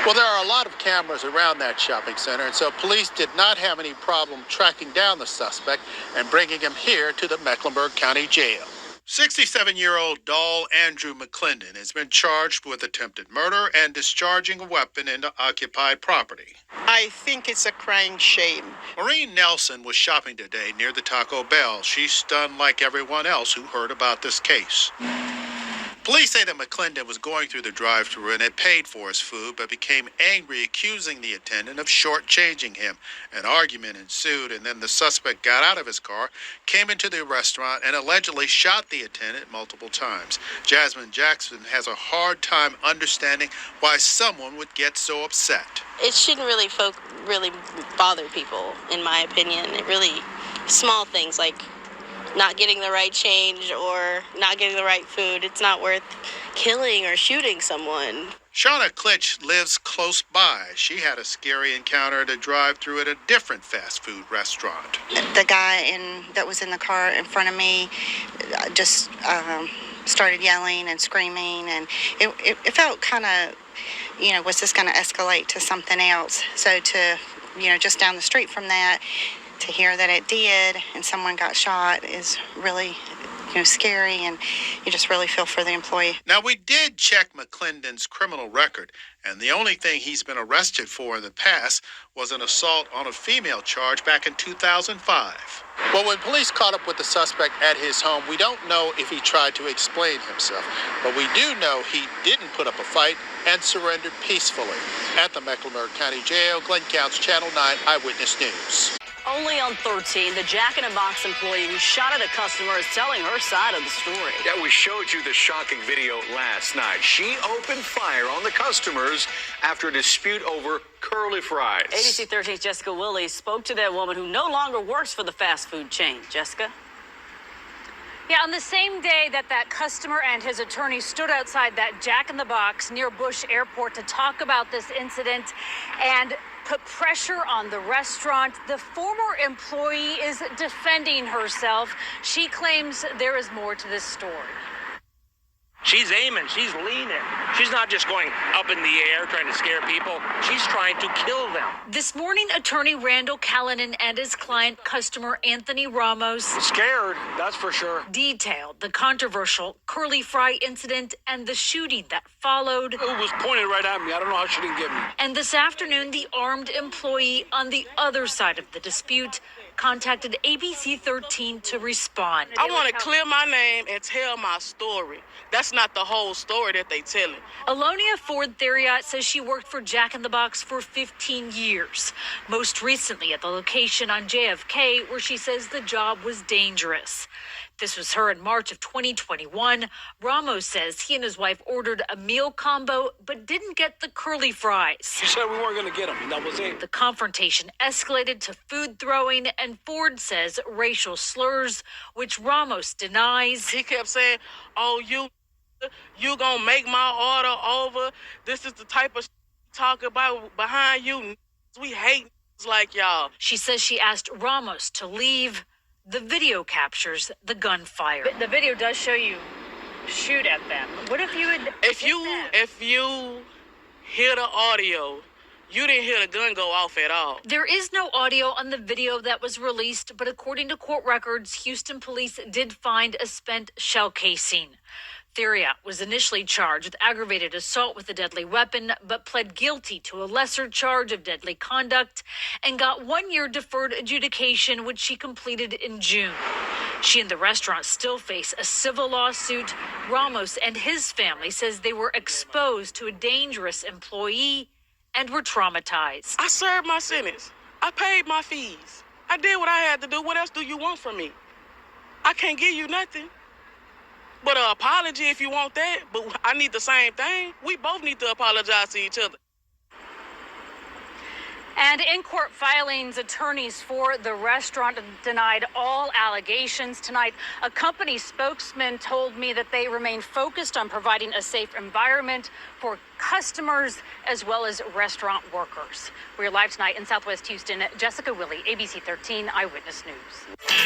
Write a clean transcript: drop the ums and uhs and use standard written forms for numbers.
Well, there are a lot of cameras around that shopping center, and so police did not have any problem tracking down the suspect and bringing him here to the Mecklenburg County Jail. 67-year-old Dahl Andrew McClendon has been charged with attempted murder and discharging a weapon into occupied property. I think it's a crying shame. Maureen Nelson was shopping today near the Taco Bell. She's stunned like everyone else who heard about this case. Police say that McClendon was going through the drive-thru and had paid for his food, but became angry, accusing the attendant of shortchanging him. An argument ensued, and then the suspect got out of his car, came into the restaurant, and allegedly shot the attendant multiple times. Jasmine Jackson has a hard time understanding why someone would get so upset. It shouldn't really bother people, in my opinion. It really, small things like not getting the right change or not getting the right food. It's not worth killing or shooting someone. Shauna Klitsch lives close by. She had a scary encounter at a drive-thru at a different fast food restaurant. The guy that was in the car in front of me just started yelling and screaming, and it felt kind of, was this going to escalate to something else? So to, just down the street from that, to hear that it did and someone got shot is really, scary, and you just really feel for the employee. Now, we did check McClendon's criminal record, and the only thing he's been arrested for in the past was an assault on a female charge back in 2005. Well, when police caught up with the suspect at his home, we don't know if he tried to explain himself, but we do know he didn't put up a fight and surrendered peacefully. At the Mecklenburg County Jail, Glenn Counts, Channel 9 Eyewitness News. Only on 13, the Jack in the Box employee who shot at a customer is telling her side of the story. Yeah, we showed you the shocking video last night. She opened fire on the customers after a dispute over curly fries. ABC 13's Jessica Willey spoke to that woman who no longer works for the fast food chain. Jessica? Yeah, on the same day that customer and his attorney stood outside that Jack in the Box near Bush Airport to talk about this incident and put pressure on the restaurant, the former employee is defending herself. She claims there is more to this story. She's aiming, she's leaning. She's not just going up in the air trying to scare people. She's trying to kill them. This morning, attorney Randall Callanan and his client, customer Anthony Ramos, Scared, that's for sure. detailed the controversial curly fry incident and the shooting that followed. It was pointed right at me. I don't know how she didn't get me. And this afternoon, the armed employee on the other side of the dispute contacted ABC 13 to respond. I want to clear my name and tell my story. That's not the whole story that they telling. Alonia Ford Theriot says she worked for Jack in the Box for 15 years, most recently at the location on JFK where she says the job was dangerous. This was her in March of 2021. Ramos says he and his wife ordered a meal combo but didn't get the curly fries. She said we weren't going to get them, and that was it. The confrontation escalated to food throwing, and Ford says racial slurs, which Ramos denies. He kept saying, "Oh, you gonna make my order over? This is the type of talk about behind you. We hate like y'all." She says she asked Ramos to leave. The video captures the gunfire. The video does show you shoot at them. What if you had... If you hear the audio, you didn't hear the gun go off at all. There is no audio on the video that was released, but according to court records, Houston police did find a spent shell casing. Theriot was initially charged with aggravated assault with a deadly weapon, but pled guilty to a lesser charge of deadly conduct and got 1 year deferred adjudication, which she completed in June. She and the restaurant still face a civil lawsuit. Ramos and his family says they were exposed to a dangerous employee and were traumatized. I served my sentence. I paid my fees. I did what I had to do. What else do you want from me? I can't give you nothing but an apology if you want that. But I need the same thing. We both need to apologize to each other. And in court filings, attorneys for the restaurant denied all allegations tonight. A company spokesman told me that they remain focused on providing a safe environment for customers as well as restaurant workers. We're live tonight in Southwest Houston. Jessica Willey, ABC 13 Eyewitness News.